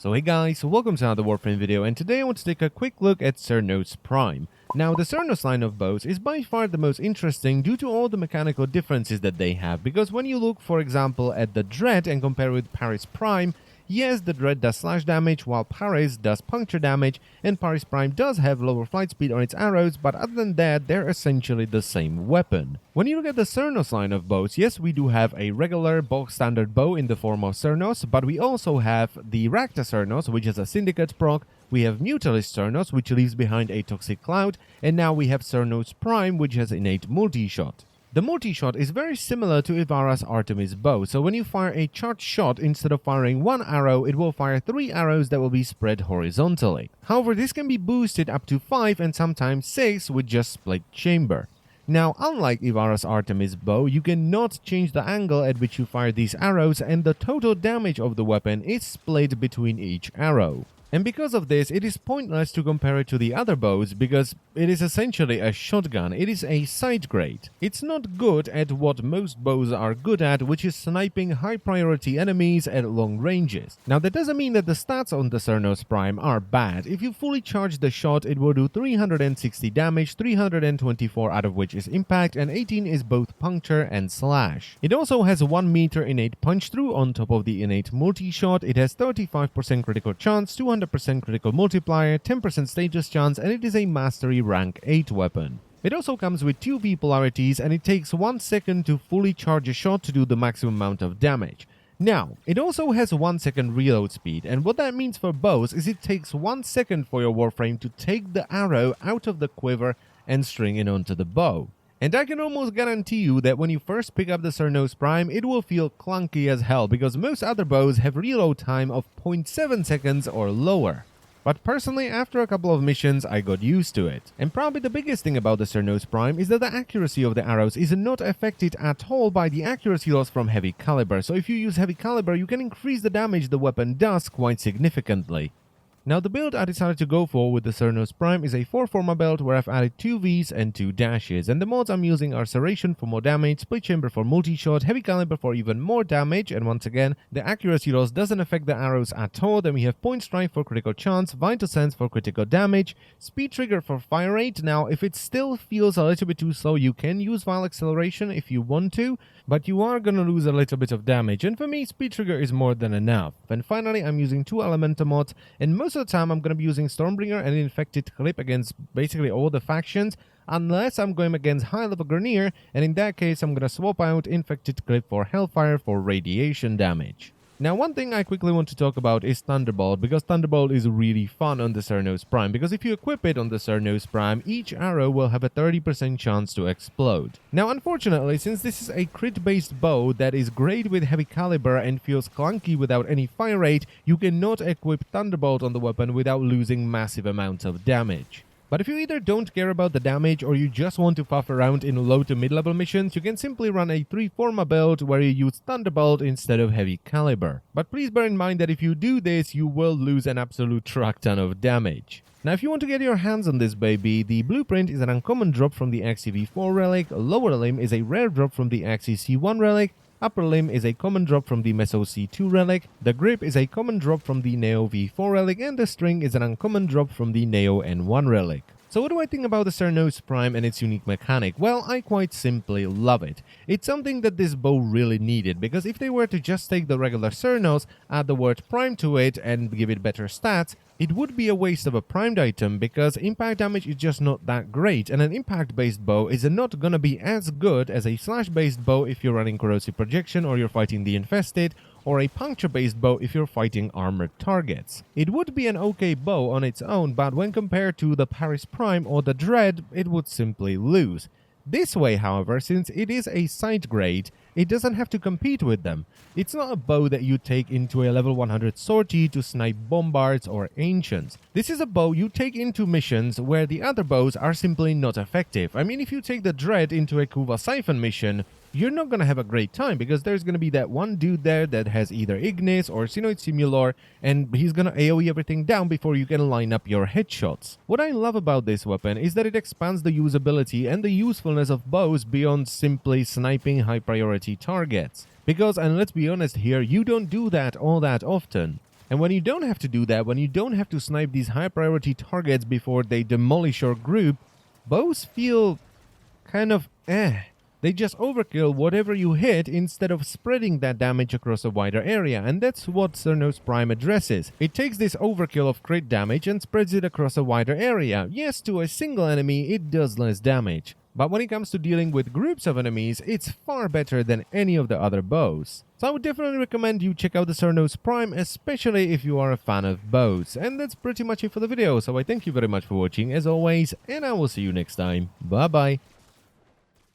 So hey guys, welcome to another Warframe video, and today I want to take a quick look at Cernos Prime. Now, the Cernos line of bows is by far the most interesting due to all the mechanical differences that they have, because when you look, for example, at the Dread and compare with Paris Prime, yes, the Dread does slash damage, while Paris does puncture damage, and Paris Prime does have lower flight speed on its arrows, but other than that, they're essentially the same weapon. When you look at the Cernos line of bows, yes, we do have a regular bog standard bow in the form of Cernos, but we also have the Rakta Cernos, which is a Syndicate proc, we have Mutalist Cernos, which leaves behind a Toxic Cloud, and now we have Cernos Prime, which has innate multi-shot. The multi-shot is very similar to Ivara's Artemis bow, so when you fire a charged shot, instead of firing one arrow, it will fire 3 arrows that will be spread horizontally. However, this can be boosted up to 5 and sometimes 6 with just split chamber. Now, unlike Ivara's Artemis bow, you cannot change the angle at which you fire these arrows, and the total damage of the weapon is split between each arrow. And because of this, it is pointless to compare it to the other bows because it is essentially a shotgun. It is a side grade. It's not good at what most bows are good at, which is sniping high priority enemies at long ranges. Now, that doesn't mean that the stats on the Cernos Prime are bad. If you fully charge the shot, it will do 360 damage, 324 out of which is impact, and 18 is both puncture and slash. It also has 1 meter innate punch through on top of the innate multi-shot. It has 35% critical chance, 200% critical multiplier, 10% status chance, and it is a mastery rank 8 weapon. It also comes with 2 V polarities, and it takes 1 second to fully charge a shot to do the maximum amount of damage. Now, it also has 1 second reload speed, and what that means for bows is it takes 1 second for your Warframe to take the arrow out of the quiver and string it onto the bow. And I can almost guarantee you that when you first pick up the Cernos Prime, it will feel clunky as hell because most other bows have reload time of 0.7 seconds or lower. But personally, after a couple of missions, I got used to it. And probably the biggest thing about the Cernos Prime is that the accuracy of the arrows is not affected at all by the accuracy loss from heavy caliber. So if you use heavy caliber, you can increase the damage the weapon does quite significantly. Now, the build I decided to go for with the Cernos Prime is a 4 Forma build where I've added 2 Vs and 2 dashes, and the mods I'm using are Serration for more damage, Split Chamber for multi-shot, Heavy Caliber for even more damage, and once again, the accuracy loss doesn't affect the arrows at all. Then we have Point Strike for critical chance, Vital Sense for critical damage, Speed Trigger for fire rate. Now, if it still feels a little bit too slow, you can use Vile Acceleration if you want to, but you are gonna lose a little bit of damage, and for me, Speed Trigger is more than enough. And finally, I'm using 2 Elemental mods, and most of the time I'm going to be using Stormbringer and Infected Clip against basically all the factions, unless I'm going against high level Grenier, and in that case I'm going to swap out Infected Clip for Hellfire for radiation damage. Now, one thing I quickly want to talk about is Thunderbolt, because Thunderbolt is really fun on the Cernos Prime, because if you equip it on the Cernos Prime, each arrow will have a 30% chance to explode. Now, unfortunately, since this is a crit-based bow that is great with heavy caliber and feels clunky without any fire rate, you cannot equip Thunderbolt on the weapon without losing massive amounts of damage. But if you either don't care about the damage or you just want to puff around in low to mid-level missions, you can simply run a 3 Forma build where you use Thunderbolt instead of heavy caliber. But please bear in mind that if you do this, you will lose an absolute truck ton of damage. Now, if you want to get your hands on this baby, the blueprint is an uncommon drop from the XCV4 relic, lower limb is a rare drop from the XCC1 relic, upper limb is a common drop from the Meso C2 relic, the grip is a common drop from the Neo V4 relic, and the string is an uncommon drop from the Neo N1 relic. So what do I think about the Cernos Prime and its unique mechanic? Well, I quite simply love it. It's something that this bow really needed, because if they were to just take the regular Cernos, add the word Prime to it, and give it better stats, it would be a waste of a primed item because impact damage is just not that great, and an impact-based bow is not gonna be as good as a slash-based bow if you're running corrosive projection or you're fighting the infested, or a puncture-based bow if you're fighting armored targets. It would be an okay bow on its own, but when compared to the Paris Prime or the Dread, it would simply lose. This way, however, since it is a side grade, it doesn't have to compete with them. It's not a bow that you take into a level 100 sortie to snipe bombards or ancients. This is a bow you take into missions where the other bows are simply not effective. I mean, if you take the Dread into a Kuva Siphon mission, you're not going to have a great time because there's going to be that one dude there that has either Ignis or Sinoid Simulor, and he's going to AoE everything down before you can line up your headshots. What I love about this weapon is that it expands the usability and the usefulness of bows beyond simply sniping high priority targets. Because, and let's be honest here, you don't do that all that often. And when you don't have to do that, when you don't have to snipe these high priority targets before they demolish your group, bows feel kind of They just overkill whatever you hit instead of spreading that damage across a wider area, and that's what Cernos Prime addresses. It takes this overkill of crit damage and spreads it across a wider area. Yes, to a single enemy it does less damage, but when it comes to dealing with groups of enemies, it's far better than any of the other bows. So I would definitely recommend you check out the Cernos Prime, especially if you are a fan of bows. And that's pretty much it for the video, so I thank you very much for watching as always, and I will see you next time. Bye bye!